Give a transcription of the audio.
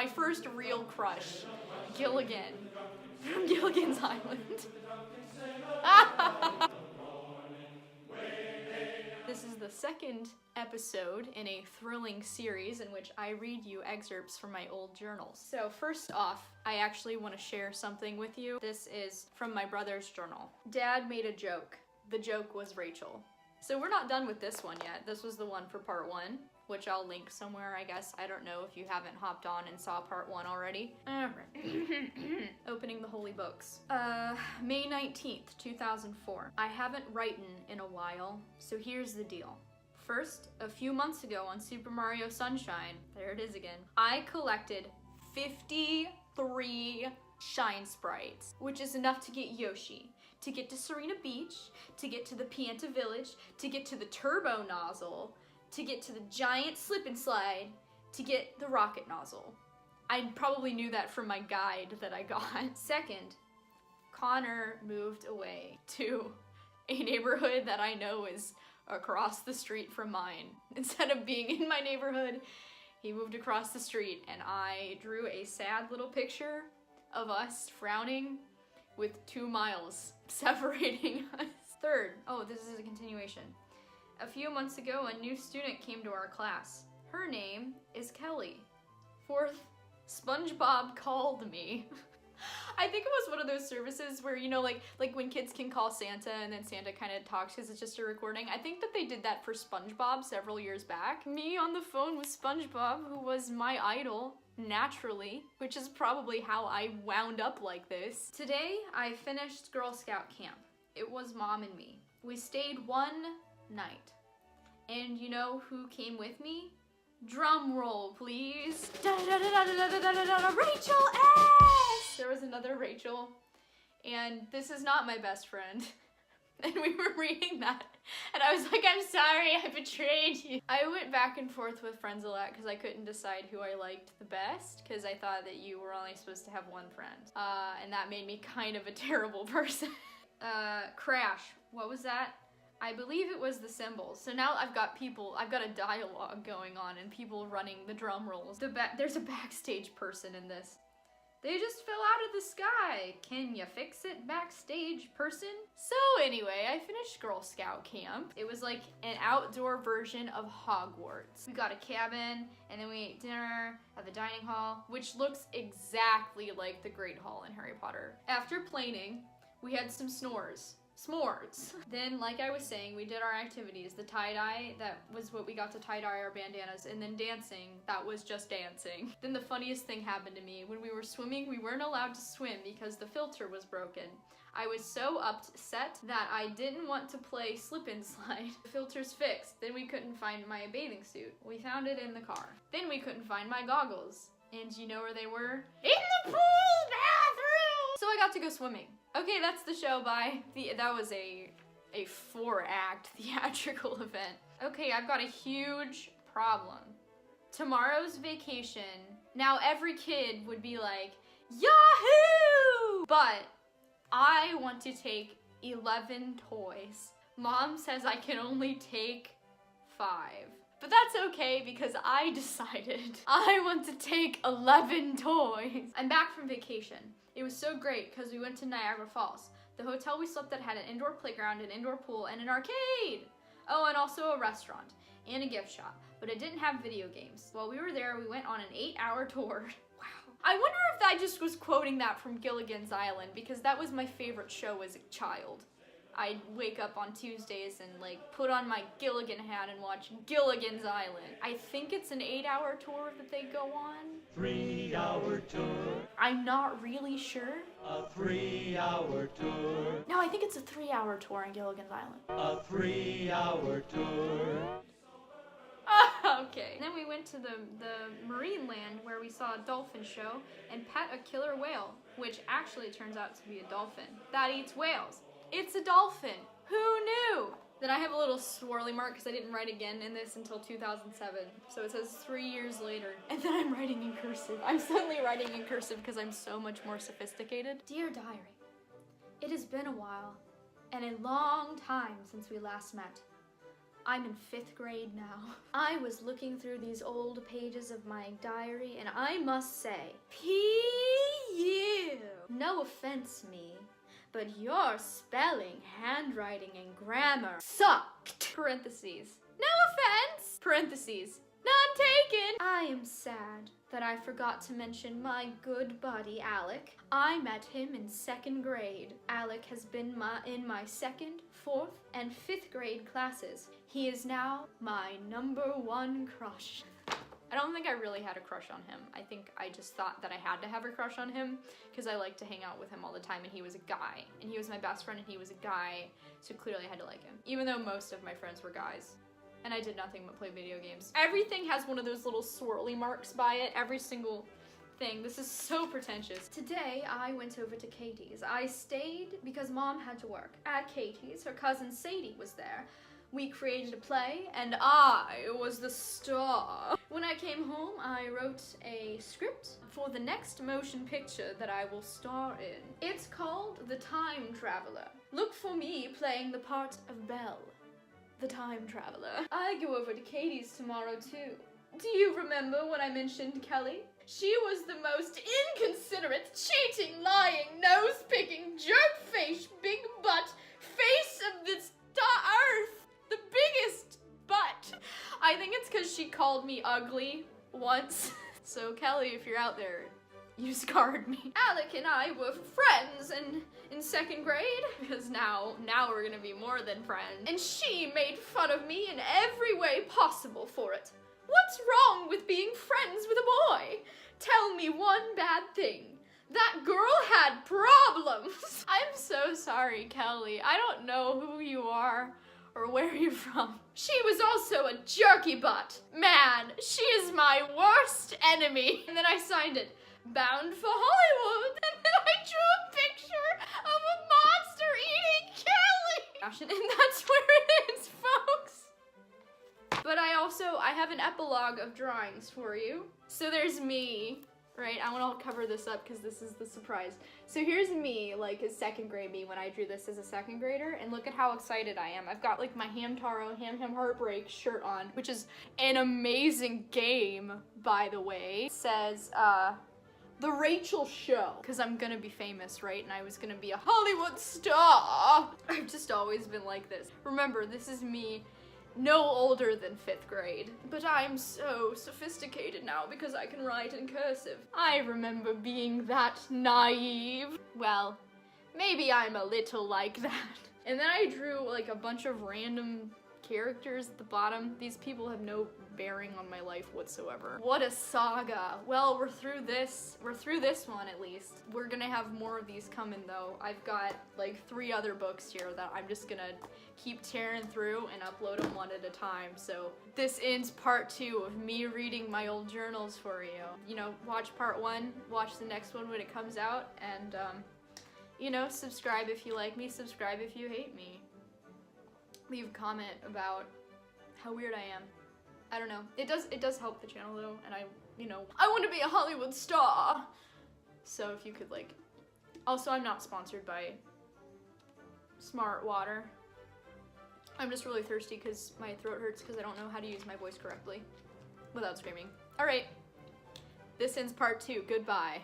My first real crush, Gilligan, from Gilligan's Island. This is the second episode in a thrilling series in which I read you excerpts from my old journals. So first off, I actually want to share something with you. This is from my brother's journal. Dad made a joke. The joke was Rachel. So we're not done with this one yet. This was the one for part 1, which I'll link somewhere, I guess. I don't know if you haven't hopped on and saw part 1 already. Opening the holy books. May 19th, 2004. I haven't written in a while, so here's the deal. First, a few months ago on Super Mario Sunshine, there it is again, I collected 53 Shine Sprites, which is enough to get Yoshi, to get to Serena Beach, to get to the Pianta Village, to get to the Turbo Nozzle, to get to the giant slip and slide, to get the rocket nozzle. I probably knew that from my guide that I got. Second, Connor moved away to a neighborhood that I know is across the street from mine. Instead of being in my neighborhood, he moved across the street, and I drew a sad little picture of us frowning with 2 miles separating us. Third, oh, this is a continuation. A few months ago, a new student came to our class. Her name is Kelly. Fourth, SpongeBob called me. I think it was one of those services where, you know, like when kids can call Santa and then Santa kind of talks because it's just a recording. I think that they did that for SpongeBob several years back. Me on the phone with SpongeBob, who was my idol, naturally, which is probably how I wound up like this. Today, I finished Girl Scout camp. It was Mom and me. We stayed one night. And you know who came with me? Drum roll, please. Rachel S! There was another Rachel, and this is not my best friend. And we were reading that, and I was like, I'm sorry, I betrayed you. I went back and forth with friends a lot because I couldn't decide who I liked the best, because I thought that you were only supposed to have one friend. And that made me kind of a terrible person. Crash, what was that? I believe it was the cymbals. So now I've got a dialogue going on and people running the drum rolls. There's a backstage person in this. They just fell out of the sky. Can you fix it, backstage person? So anyway, I finished Girl Scout camp. It was like an outdoor version of Hogwarts. We got a cabin, and then we ate dinner at the dining hall, which looks exactly like the Great Hall in Harry Potter. After planing, we had some s'mores. Then, like I was saying, we did our activities. The tie-dye, that was what we got to tie-dye our bandanas, and then dancing, that was just dancing. Then the funniest thing happened to me. When we were swimming, we weren't allowed to swim because the filter was broken. I was so upset that I didn't want to play slip and slide. The filter's fixed. Then we couldn't find my bathing suit. We found it in the car. Then we couldn't find my goggles. And you know where they were? In the pool bathroom! So I got to go swimming. Okay, that's the show, bye. That was a 4-act theatrical event. Okay, I've got a huge problem. Tomorrow's vacation. Now every kid would be like, Yahoo! But I want to take 11 toys. Mom says I can only take 5. But that's okay because I decided I want to take 11 toys. I'm back from vacation. It was so great because we went to Niagara Falls. The hotel we slept at had an indoor playground, an indoor pool, and an arcade. Oh, and also a restaurant and a gift shop, but it didn't have video games. While we were there, we went on an 8-hour tour. Wow. I wonder if I just was quoting that from Gilligan's Island because that was my favorite show as a child. I'd wake up on Tuesdays and like put on my Gilligan hat and watch Gilligan's Island. I think it's an 8-hour tour that they go on. 3-hour tour. I'm not really sure. A 3-hour tour. No, I think it's a 3-hour tour on Gilligan's Island. A 3-hour tour. Okay. Then we went to the marine land where we saw a dolphin show and pet a killer whale, which actually turns out to be a dolphin that eats whales. It's a dolphin. Who knew? Then I have a little swirly mark because I didn't write again in this until 2007. So it says 3 years later. And then I'm writing in cursive. I'm suddenly writing in cursive because I'm so much more sophisticated. Dear Diary, it has been a while and a long time since we last met. I'm in 5th grade now. I was looking through these old pages of my diary, and I must say, P.U. No offense, me, but your spelling, handwriting, and grammar sucked. Parentheses. No offense. Parentheses. None taken. I am sad that I forgot to mention my good buddy, Alec. I met him in 2nd grade. Alec has been in my 2nd, 4th, and 5th grade classes. He is now my #1 crush. I don't think I really had a crush on him. I think I just thought that I had to have a crush on him because I liked to hang out with him all the time, and he was a guy. And he was my best friend, and he was a guy, so clearly I had to like him. Even though most of my friends were guys. And I did nothing but play video games. Everything has one of those little swirly marks by it. Every single thing. This is so pretentious. Today, I went over to Katie's. I stayed because Mom had to work. At Katie's, her cousin Sadie was there. We created a play, and I was the star. When I came home, I wrote a script for the next motion picture that I will star in. It's called The Time Traveler. Look for me playing the part of Belle, the time traveler. I go over to Katie's tomorrow too. Do you remember when I mentioned Kelly? She was the most inconsiderate, cheating, lying, nose-picking, jerk-face, big butt, face of this earth. The biggest butt. I think it's because she called me ugly once. So Kelly, if you're out there, you scarred me. Alec and I were friends in 2nd grade, because now we're gonna be more than friends. And she made fun of me in every way possible for it. What's wrong with being friends with a boy? Tell me one bad thing. That girl had problems. I'm so sorry, Kelly. I don't know who you are or where you're from. She was also a jerky butt. Man, she is my worst enemy. And then I signed it. Bound for Hollywood. And then I drew a picture of a monster eating Kelly. And that's where it is, folks. But I have an epilogue of drawings for you. So there's me, right? I want to cover this up because this is the surprise. So here's me, like a 2nd grade me when I drew this as a 2nd grader, and look at how excited I am. I've got like my Hamtaro Ham Heartbreak shirt on, which is an amazing game, by the way. It says, The Rachel Show, because I'm gonna be famous, right? And I was gonna be a Hollywood star. I've just always been like this. Remember, this is me no older than 5th grade. But I'm so sophisticated now because I can write in cursive. I remember being that naive. Well, maybe I'm a little like that. And then I drew like a bunch of random characters at the bottom. These people have no bearing on my life whatsoever. What a saga. Well, we're through this one at least. We're gonna have more of these coming though. I've got like 3 other books here that I'm just gonna keep tearing through and upload them one at a time. So this ends part 2 of me reading my old journals for you. You know, watch part 1, watch the next one when it comes out, and you know, subscribe if you like me, subscribe if you hate me. Leave a comment about how weird I am. I don't know. It does help the channel though, and I want to be a Hollywood star. So if you could like, also I'm not sponsored by Smart Water. I'm just really thirsty because my throat hurts because I don't know how to use my voice correctly without screaming. All right, this ends part 2. Goodbye.